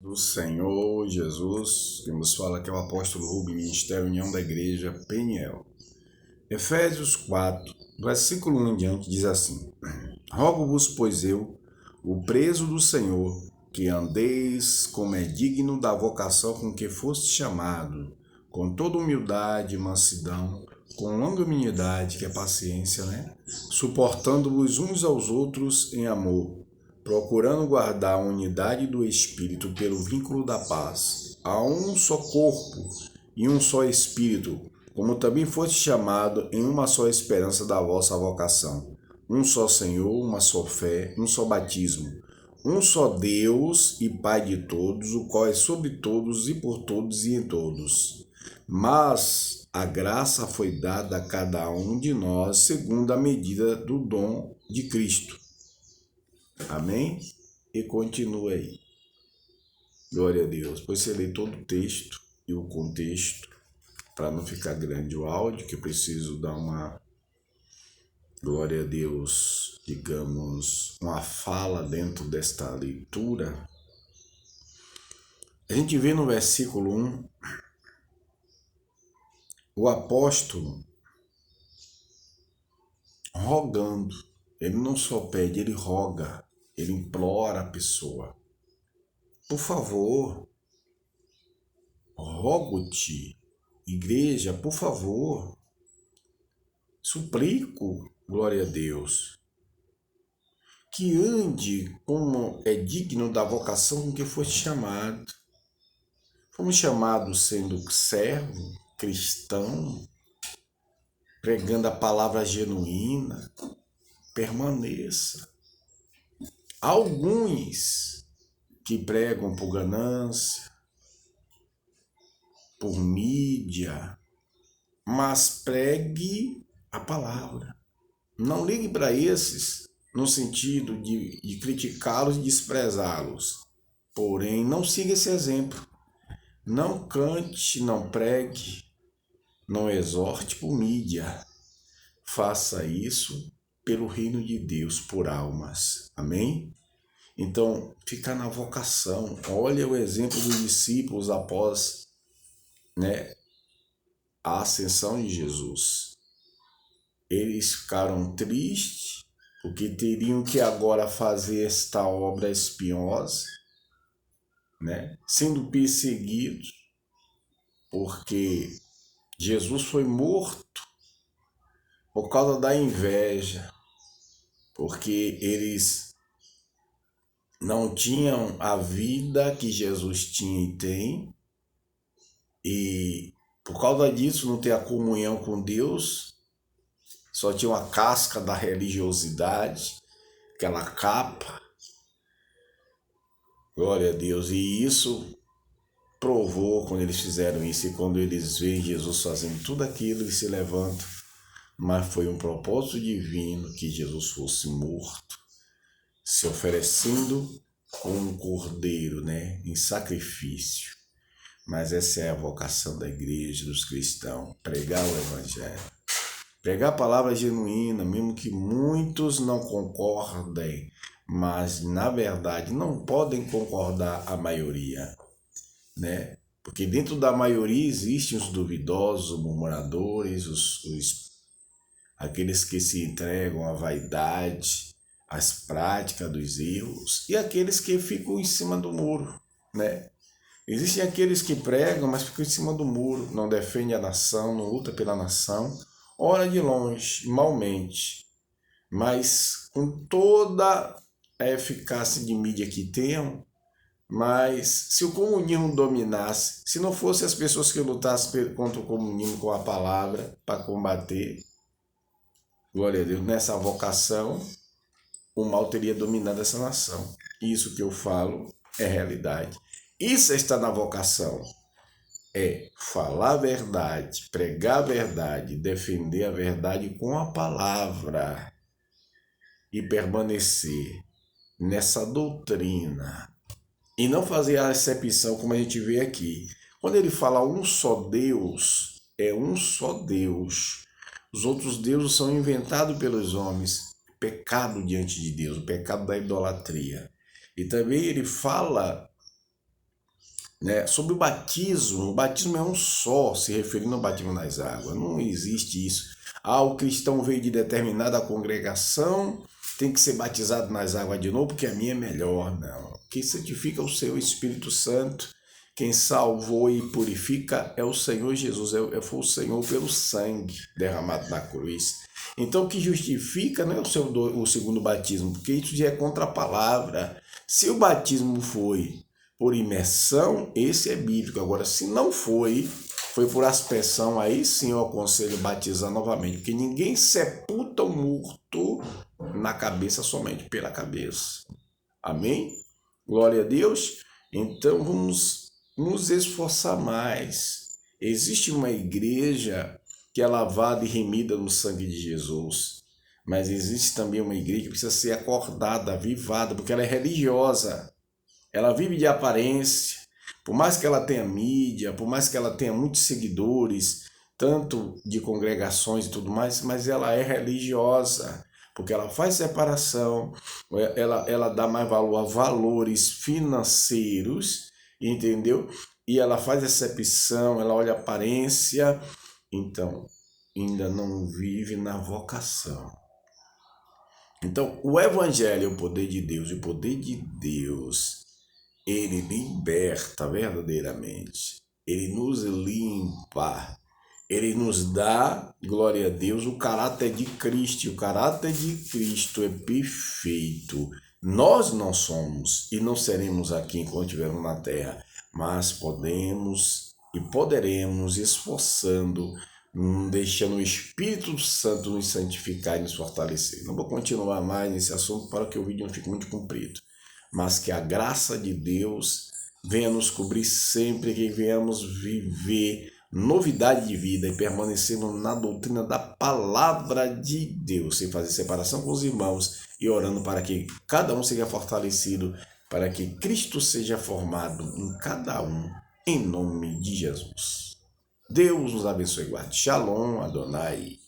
Do Senhor Jesus, que nos fala que é o apóstolo Rubem, Ministério União da Igreja, Peniel. Efésios 4, versículo 1 em diante, diz assim: Rogo-vos, pois eu, o preso do Senhor, que andeis como é digno da vocação com que foste chamado, com toda humildade e mansidão, com longanimidade, que é paciência, suportando-vos uns aos outros em amor, procurando guardar a unidade do Espírito pelo vínculo da paz. Há um só corpo e um só Espírito, como também foste chamado em uma só esperança da vossa vocação. Um só Senhor, uma só fé, um só batismo. Um só Deus e Pai de todos, o qual é sobre todos e por todos e em todos. Mas a graça foi dada a cada um de nós segundo a medida do dom de Cristo. Amém? E continua aí. Glória a Deus. Depois você lê todo o texto e o contexto, para não ficar grande o áudio, que eu preciso dar uma, glória a Deus, digamos, uma fala dentro desta leitura. A gente vê no versículo 1, o apóstolo rogando. Ele não só pede, ele roga, ele implora a pessoa. Por favor, rogo-te, igreja, por favor, suplico, glória a Deus, que ande como é digno da vocação com que foste chamado. Fomos chamados sendo servo, cristão, pregando a palavra genuína. Permaneça. Alguns que pregam por ganância, por mídia, mas pregue a palavra. Não ligue para esses no sentido de criticá-los e desprezá-los. Porém, não siga esse exemplo. Não cante, não pregue, não exorte por mídia. Faça isso pelo reino de Deus, por almas. Amém? Então, fica na vocação. Olha o exemplo dos discípulos após, a ascensão de Jesus. Eles ficaram tristes, porque teriam que agora fazer esta obra espinhosa, sendo perseguidos, porque Jesus foi morto por causa da inveja, porque eles não tinham a vida que Jesus tinha e tem, e por causa disso não ter a comunhão com Deus, só tinha uma casca da religiosidade, aquela capa, glória a Deus, e isso provou quando eles fizeram isso, e quando eles veem Jesus fazendo tudo aquilo, eles se levantam, mas foi um propósito divino que Jesus fosse morto, se oferecendo como um cordeiro, em sacrifício. Mas essa é a vocação da igreja, dos cristãos, pregar o evangelho. Pregar a palavra genuína, mesmo que muitos não concordem, mas na verdade não podem concordar a maioria, Porque dentro da maioria existem os duvidosos, os murmuradores, aqueles que se entregam à vaidade, às práticas dos erros, e aqueles que ficam em cima do muro, Existem aqueles que pregam, mas ficam em cima do muro, não defendem a nação, não luta pela nação, ora de longe, malmente, mas com toda a eficácia de mídia que tenham. Mas se o comunismo dominasse, se não fosse as pessoas que lutassem contra o comunismo com a palavra para combater, glória a Deus, nessa vocação, o mal teria dominado essa nação. Isso que eu falo é realidade. Isso está na vocação. É falar a verdade, pregar a verdade, defender a verdade com a palavra e permanecer nessa doutrina. E não fazer a acepção como a gente vê aqui. Quando ele fala um só Deus, é um só Deus. Os outros deuses são inventados pelos homens. Pecado diante de Deus, o pecado da idolatria. E também ele fala né? Sobre o batismo é um só, se referindo ao batismo nas águas. Não existe isso. O cristão veio de determinada congregação, tem que ser batizado nas águas de novo, porque a minha é melhor. Não. Quem santifica o seu Espírito Santo, quem salvou e purifica é o Senhor Jesus, foi o Senhor pelo sangue derramado na cruz. Então o que justifica não é o segundo batismo, porque isso já é contra a palavra. Se o batismo foi por imersão, esse é bíblico. Agora, se não foi por aspersão, aí sim eu aconselho batizar novamente, porque ninguém sepulta o morto na cabeça somente pela cabeça. Amém? Glória a Deus. Então vamos nos esforçar mais. Existe uma igreja que é lavada e remida no sangue de Jesus, mas existe também uma igreja que precisa ser acordada, avivada, porque ela é religiosa. Ela vive de aparência, por mais que ela tenha mídia, por mais que ela tenha muitos seguidores, tanto de congregações e tudo mais, mas ela é religiosa, porque ela faz separação, ela dá mais valor a valores financeiros, entendeu? E ela faz excepção, ela olha a aparência, então ainda não vive na vocação. Então, o evangelho é o poder de Deus, e o poder de Deus ele liberta verdadeiramente, ele nos limpa, ele nos dá, glória a Deus, o caráter de Cristo. E o caráter de Cristo é perfeito. Nós não somos e não seremos aqui enquanto estivermos na terra, mas podemos e poderemos esforçando, deixando o Espírito Santo nos santificar e nos fortalecer. Não vou continuar mais nesse assunto para que o vídeo não fique muito comprido, mas que a graça de Deus venha nos cobrir sempre, que venhamos viver novidade de vida e permanecendo na doutrina da palavra de Deus, sem fazer separação com os irmãos e orando para que cada um seja fortalecido, para que Cristo seja formado em cada um, em nome de Jesus. Deus nos abençoe e guarde. Shalom, Adonai.